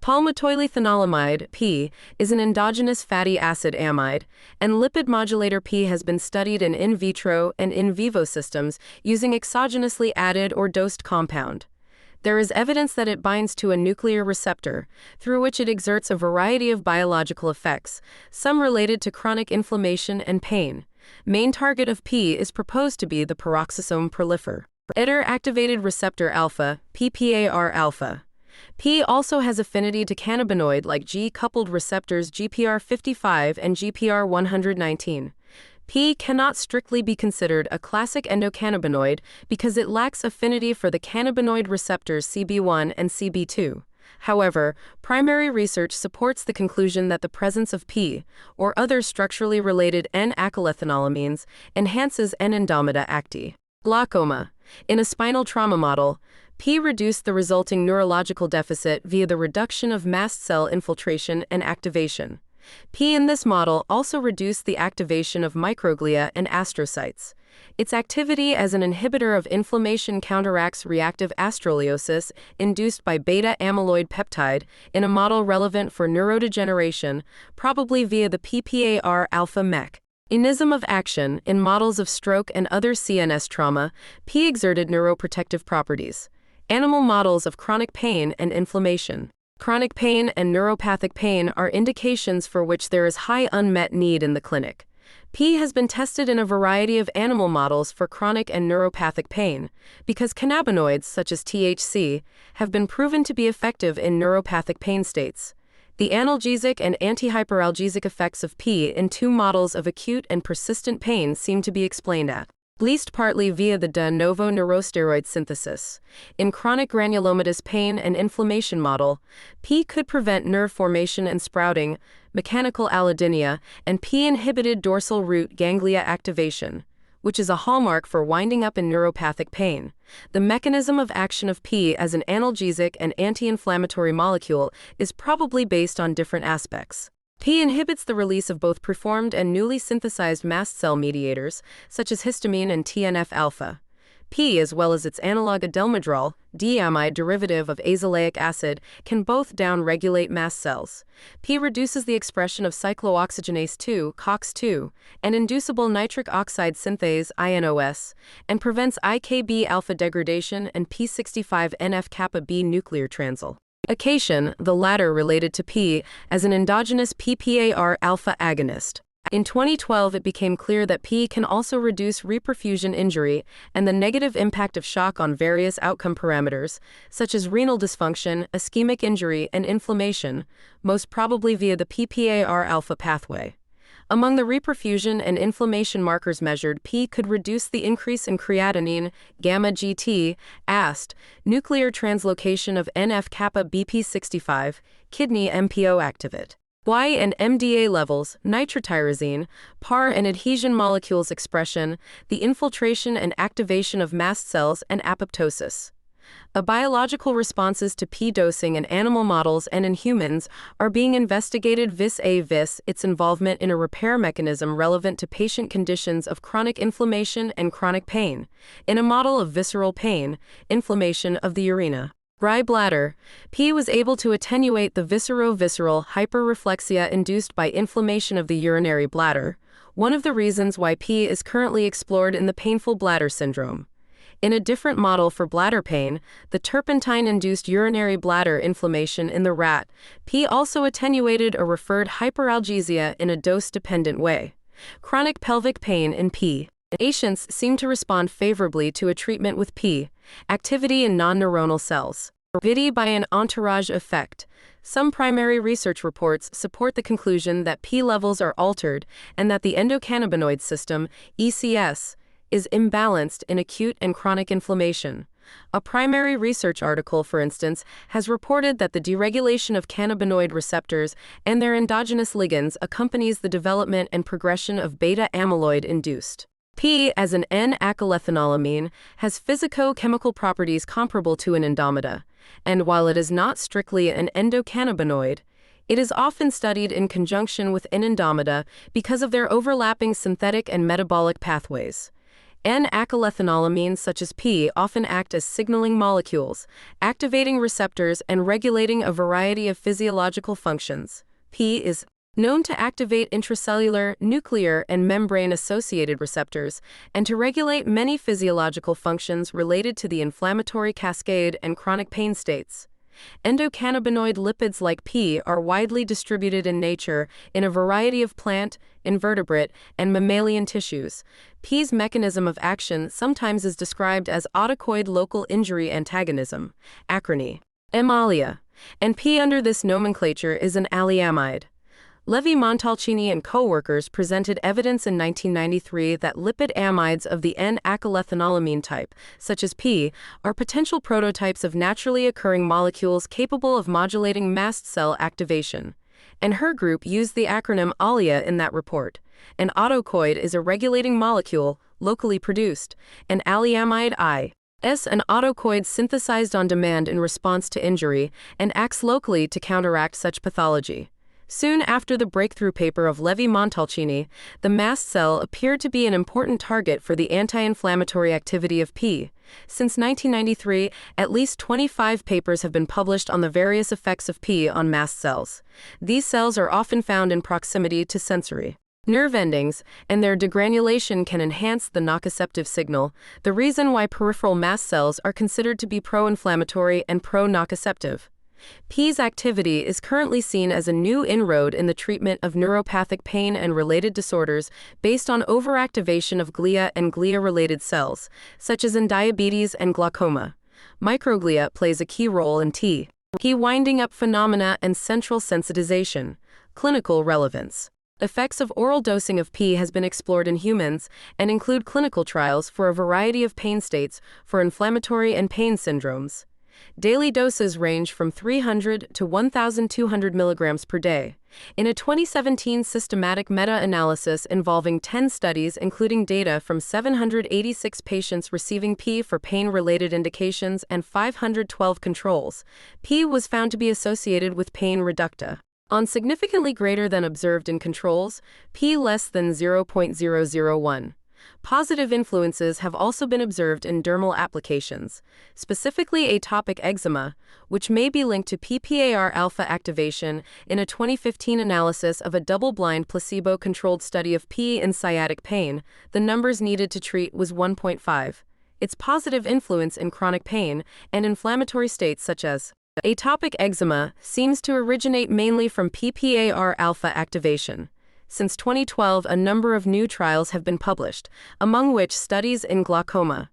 Palmitoylethanolamide, P, is an endogenous fatty acid amide, and lipid modulator P has been studied in vitro and in vivo systems using exogenously added or dosed compound. There is evidence that it binds to a nuclear receptor, through which it exerts a variety of biological effects, some related to chronic inflammation and pain. Main target of P is proposed to be the peroxisome prolifer. Eder-activated receptor alpha, PPAR alpha. P also has affinity to cannabinoid like G-coupled receptors GPR55 and GPR119. P cannot strictly be considered a classic endocannabinoid because it lacks affinity for the cannabinoid receptors CB1 and CB2. However, primary research supports the conclusion that the presence of P, or other structurally related N-acylethanolamines, enhances N-indomida acti. Glaucoma. In a spinal trauma model, P reduced the resulting neurological deficit via the reduction of mast cell infiltration and activation. P in this model also reduced the activation of microglia and astrocytes. Its activity as an inhibitor of inflammation counteracts reactive astroliosis induced by beta-amyloid peptide in a model relevant for neurodegeneration, probably via the PPAR alpha mechanism of action. In models of stroke and other CNS trauma, P exerted neuroprotective properties. Animal models of chronic pain and inflammation. Chronic pain and neuropathic pain are indications for which there is high unmet need in the clinic. P has been tested in a variety of animal models for chronic and neuropathic pain, because cannabinoids such as THC have been proven to be effective in neuropathic pain states. The analgesic and antihyperalgesic effects of P in two models of acute and persistent pain seem to be explained at least partly via the de novo neurosteroid synthesis. In chronic granulomatous pain and inflammation model, P could prevent nerve formation and sprouting, mechanical allodynia, and P-inhibited dorsal root ganglia activation, which is a hallmark for winding up in neuropathic pain. The mechanism of action of P as an analgesic and anti-inflammatory molecule is probably based on different aspects. P inhibits the release of both preformed and newly synthesized mast cell mediators, such as histamine and TNF-alpha. P, as well as its analog adelmidrol, diamide derivative of azelaic acid, can both down-regulate mast cells. P reduces the expression of cyclooxygenase 2, COX-2, and inducible nitric oxide synthase, INOS, and prevents IKB-alpha degradation and P65NF-kappa B nuclear translocation, the latter related to P as an endogenous PPAR alpha agonist. In 2012, it became clear that P can also reduce reperfusion injury and the negative impact of shock on various outcome parameters, such as renal dysfunction, ischemic injury, and inflammation, most probably via the PPAR alpha pathway. Among the reperfusion and inflammation markers measured, P could reduce the increase in creatinine, gamma-GT, AST, nuclear translocation of NF-kappa BP65, kidney MPO activate. Y and MDA levels, nitrotyrosine, PAR and adhesion molecules expression, the infiltration and activation of mast cells, and apoptosis. Biological responses to P dosing in animal models and in humans are being investigated vis-a-vis its involvement in a repair mechanism relevant to patient conditions of chronic inflammation and chronic pain. In a model of visceral pain, inflammation of the urinary bladder, P was able to attenuate the visceral hyperreflexia induced by inflammation of the urinary bladder, one of the reasons why P is currently explored in the painful bladder syndrome. In a different model for bladder pain, the turpentine-induced urinary bladder inflammation in the rat, P also attenuated or referred hyperalgesia in a dose-dependent way. Chronic pelvic pain in P. Patients seem to respond favorably to a treatment with P. Activity in non-neuronal cells. Vidi by an entourage effect. Some primary research reports support the conclusion that P levels are altered and that the endocannabinoid system, ECS, is imbalanced in acute and chronic inflammation. A primary research article, for instance, has reported that the deregulation of cannabinoid receptors and their endogenous ligands accompanies the development and progression of beta-amyloid-induced. P, as an N-acylethanolamine, has physico-chemical properties comparable to an indomida, and while it is not strictly an endocannabinoid, it is often studied in conjunction with N-indomida because of their overlapping synthetic and metabolic pathways. N-acylethanolamines such as P often act as signaling molecules, activating receptors and regulating a variety of physiological functions. P is known to activate intracellular, nuclear, and membrane-associated receptors, and to regulate many physiological functions related to the inflammatory cascade and chronic pain states. Endocannabinoid lipids like P are widely distributed in nature in a variety of plant, invertebrate, and mammalian tissues. P's mechanism of action sometimes is described as autocoid local injury antagonism, acronym AMALIA, and P under this nomenclature is an alliamide. Levi-Montalcini and co-workers presented evidence in 1993 that lipid amides of the N-acylethanolamine type, such as P, are potential prototypes of naturally occurring molecules capable of modulating mast cell activation. And her group used the acronym ALIA in that report. An autocoid is a regulating molecule, locally produced, and alliamide I is an autocoid synthesized on demand in response to injury and acts locally to counteract such pathology. Soon after the breakthrough paper of Levi-Montalcini, the mast cell appeared to be an important target for the anti-inflammatory activity of P. Since 1993, at least 25 papers have been published on the various effects of P on mast cells. These cells are often found in proximity to sensory nerve endings, and their degranulation can enhance the nociceptive signal, the reason why peripheral mast cells are considered to be pro-inflammatory and pro-nociceptive. P's activity is currently seen as a new inroad in the treatment of neuropathic pain and related disorders based on overactivation of glia and glia-related cells, such as in diabetes and glaucoma. Microglia plays a key role in T. P winding up phenomena and central sensitization. Clinical relevance. Effects of oral dosing of P has been explored in humans and include clinical trials for a variety of pain states for inflammatory and pain syndromes. Daily doses range from 300 to 1,200 milligrams per day. In a 2017 systematic meta-analysis involving 10 studies including data from 786 patients receiving P for pain-related indications and 512 controls, P was found to be associated with pain reducta on significantly greater than observed in controls, P less than 0.001. Positive influences have also been observed in dermal applications, specifically atopic eczema, which may be linked to PPAR alpha activation in a 2015 analysis of a double-blind placebo-controlled study of P in sciatic pain. The numbers needed to treat was 1.5. Its positive influence in chronic pain and inflammatory states such as atopic eczema seems to originate mainly from PPAR alpha activation. Since 2012, a number of new trials have been published, among which studies in glaucoma.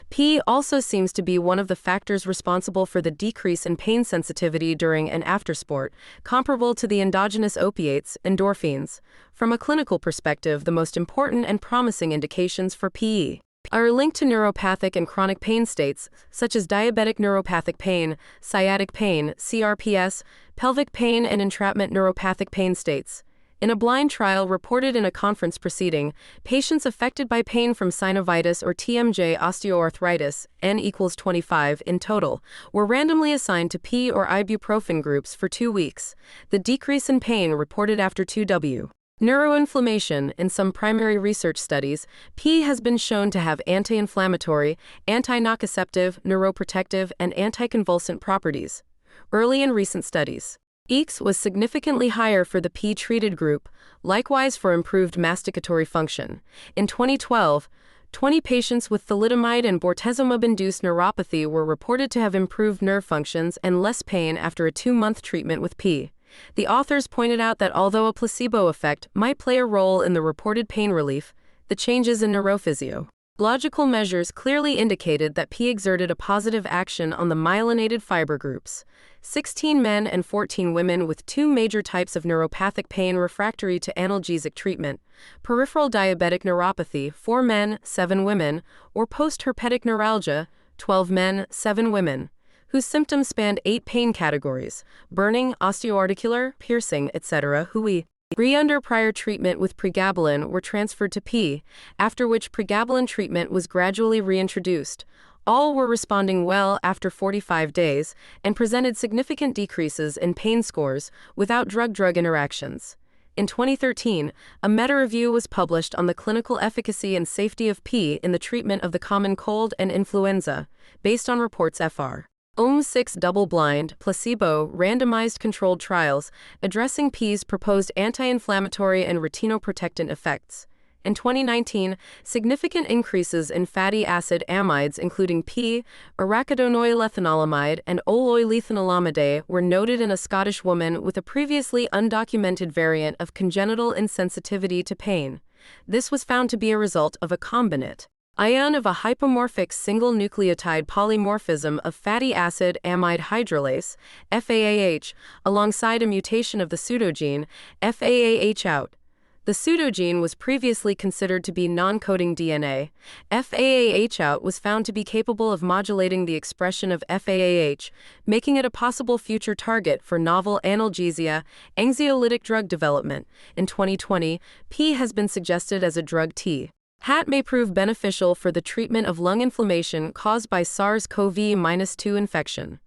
P also seems to be one of the factors responsible for the decrease in pain sensitivity during and after sport, comparable to the endogenous opiates, endorphins. From a clinical perspective, the most important and promising indications for PE are linked to neuropathic and chronic pain states, such as diabetic neuropathic pain, sciatic pain, CRPS, pelvic pain, and entrapment neuropathic pain states. In a blind trial reported in a conference proceeding, patients affected by pain from synovitis or TMJ osteoarthritis, N equals 25 in total, were randomly assigned to P or ibuprofen groups for 2 weeks. The decrease in pain reported after 2W. Neuroinflammation. In some primary research studies, P has been shown to have anti-inflammatory, anti-nociceptive, neuroprotective, and anticonvulsant properties. Early and recent studies. EX was significantly higher for the P-treated group, likewise for improved masticatory function. In 2012, 20 patients with thalidomide and bortezomib-induced neuropathy were reported to have improved nerve functions and less pain after a 2-month treatment with P. The authors pointed out that although a placebo effect might play a role in the reported pain relief, the changes in neurophysiological measures clearly indicated that P exerted a positive action on the myelinated fiber groups. 16 men and 14 women with 2 major types of neuropathic pain refractory to analgesic treatment, peripheral diabetic neuropathy, 4 men, 7 women, or post-herpetic neuralgia, 12 men, 7 women, whose symptoms spanned 8 pain categories: burning, osteoarticular, piercing, etc., who under prior treatment with pregabalin were transferred to P, after which pregabalin treatment was gradually reintroduced. All were responding well after 45 days and presented significant decreases in pain scores without drug-drug interactions. In 2013, a meta-review was published on the clinical efficacy and safety of P in the treatment of the common cold and influenza, based on reports Fr. 6 double-blind, placebo, randomized controlled trials addressing P's proposed anti-inflammatory and retinoprotectant effects. In 2019, significant increases in fatty acid amides including P, Palmitoylethanolamide, and WikipediaInfo were noted in a Scottish woman with a previously undocumented variant of congenital insensitivity to pain. This was found to be a result of a combinate ion of a hypomorphic single nucleotide polymorphism of fatty acid amide hydrolase, FAAH, alongside a mutation of the pseudogene, FAAH out. The pseudogene was previously considered to be non-coding DNA. FAAH out was found to be capable of modulating the expression of FAAH, making it a possible future target for novel analgesia, anxiolytic drug development. In 2020, P has been suggested as a drug T. HAT may prove beneficial for the treatment of lung inflammation caused by SARS-CoV-2 infection.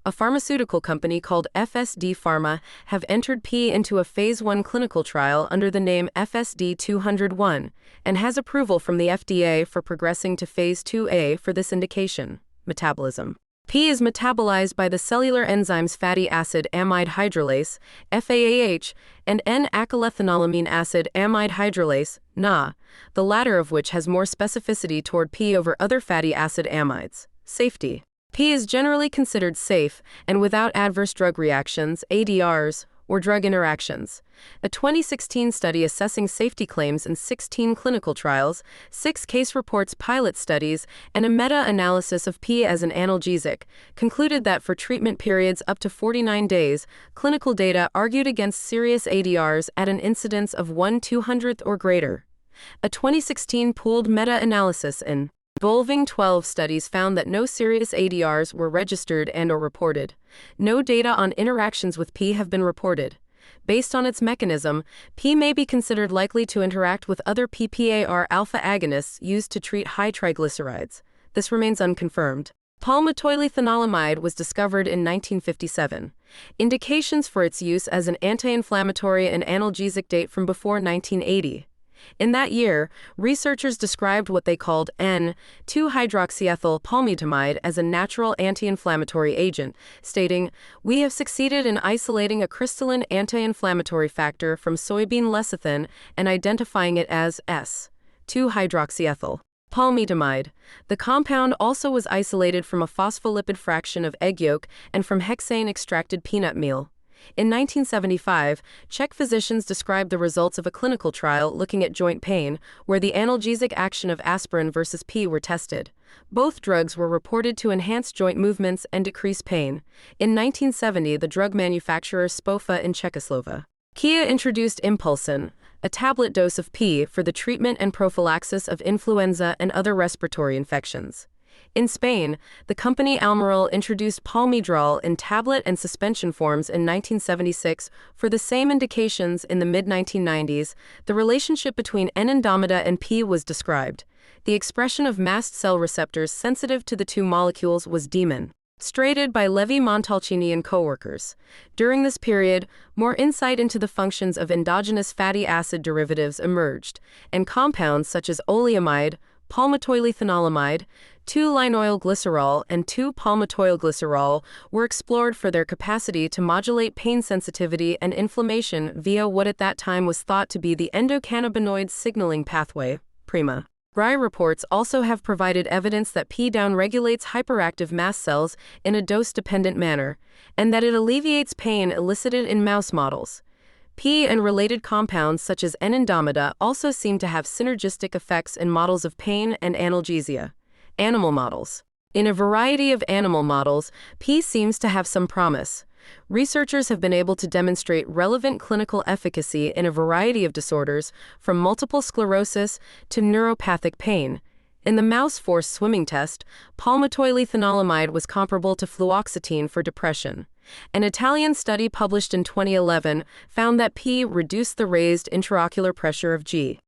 A pharmaceutical company called FSD Pharma have entered P into a Phase 1 clinical trial under the name FSD-201 and has approval from the FDA for progressing to Phase 2A for this indication. Metabolism. P is metabolized by the cellular enzymes fatty acid amide hydrolase, FAAH, and N-acylethanolamine acid amide hydrolase, Na, the latter of which has more specificity toward P over other fatty acid amides. Safety. P is generally considered safe and without adverse drug reactions, ADRs, or drug interactions. A 2016 study assessing safety claims in 16 clinical trials, 6 case reports pilot studies, and a meta-analysis of P as an analgesic concluded that for treatment periods up to 49 days, clinical data argued against serious ADRs at an incidence of 1/200th or greater. A 2016 pooled meta-analysis in Involving 12 studies found that no serious ADRs were registered and/or reported. No data on interactions with P have been reported. Based on its mechanism, P may be considered likely to interact with other PPAR alpha agonists used to treat high triglycerides. This remains unconfirmed. Palmitoylethanolamide was discovered in 1957. Indications for its use as an anti-inflammatory and analgesic date from before 1980. In that year, researchers described what they called N-2-hydroxyethyl palmitamide as a natural anti-inflammatory agent, stating, "We have succeeded in isolating a crystalline anti-inflammatory factor from soybean lecithin and identifying it as S-2-hydroxyethyl palmitamide." The compound also was isolated from a phospholipid fraction of egg yolk and from hexane-extracted peanut meal. In 1975, Czech physicians described the results of a clinical trial looking at joint pain, where the analgesic action of aspirin versus P were tested. Both drugs were reported to enhance joint movements and decrease pain. In 1970, the drug manufacturer Spofa in Czechoslovakia introduced Impulsin, a tablet dose of P for the treatment and prophylaxis of influenza and other respiratory infections. In Spain, the company Almirall introduced Palmidrol in tablet and suspension forms in 1976 for the same indications. In the mid-1990s. The relationship between N-indomida and P was described. The expression of mast cell receptors sensitive to the two molecules was demonstrated by Levi-Montalcini and coworkers. During this period, more insight into the functions of endogenous fatty acid derivatives emerged, and compounds such as oleamide, palmitoylethanolamide, 2-linyl-glycerol, and 2-palmitoylglycerol were explored for their capacity to modulate pain sensitivity and inflammation via what at that time was thought to be the endocannabinoid signaling pathway, PRIMA. RI reports also have provided evidence that P downregulates hyperactive mast cells in a dose-dependent manner, and that it alleviates pain elicited in mouse models. P and related compounds such as N-indomida also seem to have synergistic effects in models of pain and analgesia. Animal models. In a variety of animal models, P seems to have some promise. Researchers have been able to demonstrate relevant clinical efficacy in a variety of disorders, from multiple sclerosis to neuropathic pain. In the mouse forced swimming test, palmitoylethanolamide was comparable to fluoxetine for depression. An Italian study published in 2011 found that P reduced the raised intraocular pressure of G.